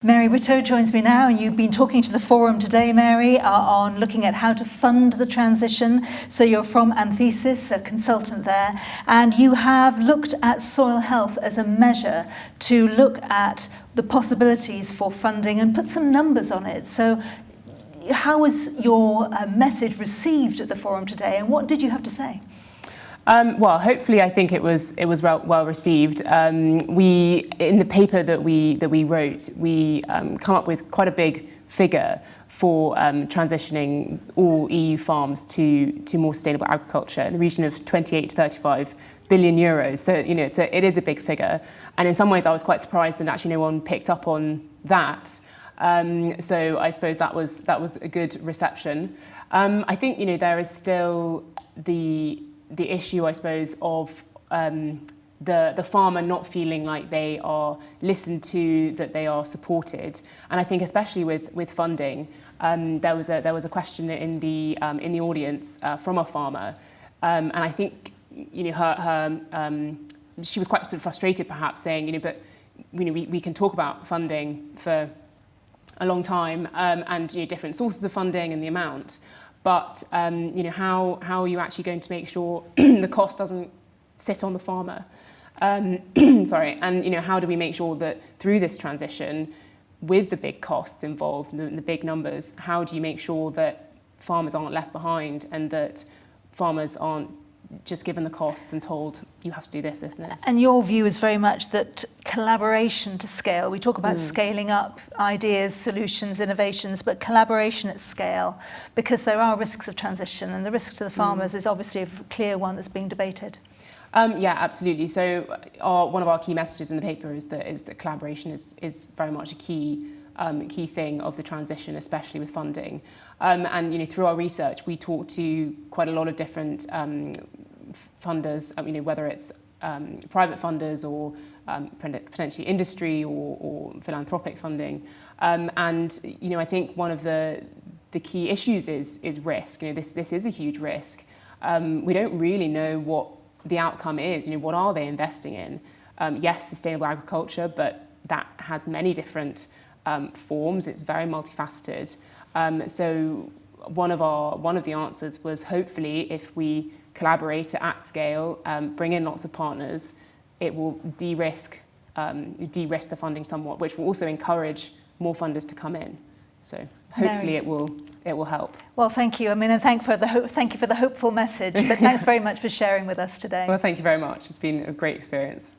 Mary Whittow joins me now, and you've been talking to the forum today, Mary, on looking at how to fund the transition. So you're from Anthesis, a consultant there, and you have looked at soil health as a measure to look at the possibilities for funding and put some numbers on it. So how was your message received at the forum today, and what did you have to say? Well, hopefully, I think it was well received. We, in the paper that we wrote, we come up with quite a big figure for transitioning all EU farms to more sustainable agriculture in the region of 28 to 35 billion euros. So it is a big figure, and in some ways, I was quite surprised that actually no one picked up on that. So I suppose that was a good reception. I think there is still the issue, I suppose, of the farmer not feeling like they are listened to, that they are supported, and I think especially with funding, there was a question in the audience from a farmer, and I think her she was quite sort of frustrated, perhaps, saying but we can talk about funding for a long time and different sources of funding and the amount. But how are you actually going to make sure the cost doesn't sit on the farmer? Sorry, and how do we make sure that through this transition, with the big costs involved and the big numbers, how do you make sure that farmers aren't left behind and that farmers aren't just given the costs and told you have to do this, this, and this? And your view is very much that collaboration to scale. We talk about scaling up ideas, solutions, innovations, but collaboration at scale, because there are risks of transition, and the risk to the farmers is obviously a clear one that's being debated. Yeah, absolutely. So one of our key messages in the paper is that collaboration is very much a key thing of the transition, especially with funding. And through our research, we talked to quite a lot of different funders, whether it's private funders or potentially industry or philanthropic funding. And I think one of the key issues is risk. This is a huge risk. We don't really know what the outcome is. What are they investing in? Yes, sustainable agriculture, but that has many different forms. It's very multifaceted. So one of the answers was, hopefully, if we collaborate at scale, bring in lots of partners, it will de-risk the funding somewhat, which will also encourage more funders to come in. So hopefully it will help. Well, thank you. And thank you for the hopeful message. But thanks very much for sharing with us today. Well, thank you very much. It's been a great experience.